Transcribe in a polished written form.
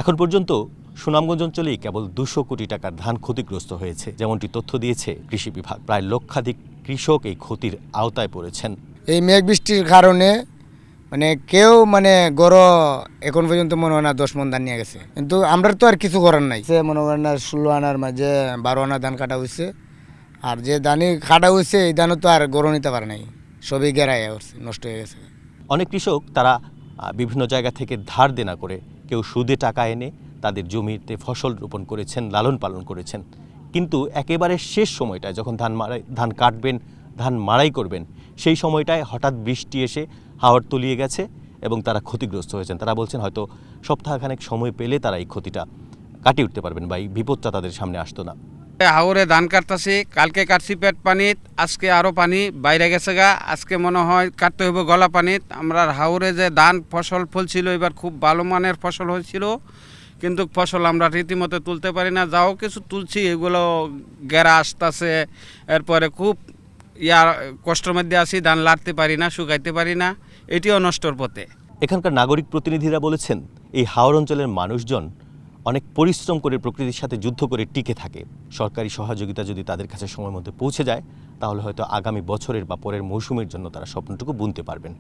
এখন পর্যন্ত সুনামগঞ্জ অঞ্চলেই কেবল ২০০ কোটি টাকার ধান ক্ষতিগ্রস্ত হয়েছে, যেমনটি তথ্য দিয়েছে কৃষি বিভাগ। প্রায় লক্ষাধিক কৃষক এই ক্ষতির আওতায় পড়েছেন। এই মেঘ বৃষ্টির কারণে কেউ গড় এখন পর্যন্ত মনে হয় না 10 মণ ধান নিয়ে গেছে, কিন্তু আমরা তো আর কিছু করার নাই। সে মনে করেন না 16 আনার মাঝে 12 আনা ধান কাটা হয়েছে, আর যে ধানই কাটা হয়েছে এই ধানও তো আর গড় নিতে পারে নাই, সবই গেরাইয়া করছে, নষ্ট হয়ে গেছে। অনেক কৃষক তারা বিভিন্ন জায়গা থেকে ধার দেনা করে, কেউ সুদে টাকা এনে তাদের জমিতে ফসল রোপণ করেছেন, লালন পালন করেছেন। কিন্তু একেবারে শেষ সময়টায় যখন ধান কাটবেন, ধান মাড়াই করবেন, সেই সময়টায় হঠাৎ বৃষ্টি এসে হাওড় তলিয়ে গেছে এবং তারা ক্ষতিগ্রস্ত হয়েছেন। তারা বলছেন হয়তো সপ্তাহখানেক সময় পেলে তারা এই ক্ষতিটা কাটিয়ে উঠতে পারবেন বা এই বিপদটা তাদের সামনে আসতো না। হাওরে ধান কাটতেছি, কালকে কাটছি পেট পানিত, আজকে আরও পানি বাইরে গেছে গা। আজকে মনে হয় কাটতে হইব গলা পানিত। আমরা হাওরে যে ধান ফসল ফলছিল এবার খুব ভালো মানের ফসল হয়েছিল, কিন্তু ফসল আমরা রীতিমতো তুলতে পারি না। যাও কিছু তুলছি এগুলো গেরা আসতেছে, এরপরে খুব কষ্টের মধ্যে আছি, ধান লাড়তে পারি না, শুকাইতে পারি না, এটিও নষ্টর পথে। এখানকার নাগরিক প্রতিনিধিরা বলেছেন এই হাওর অঞ্চলের মানুষজন অনেক পরিশ্রম করে প্রকৃতির সাথে যুদ্ধ করে টিকে থাকে। সরকারি সহযোগিতা যদি তাদের কাছে সময় মধ্যে পৌঁছে যায়, তাহলে হয়তো আগামী বছরের বা পরের মৌসুমের জন্য তারা স্বপ্নটুকু বুনতে পারবেন।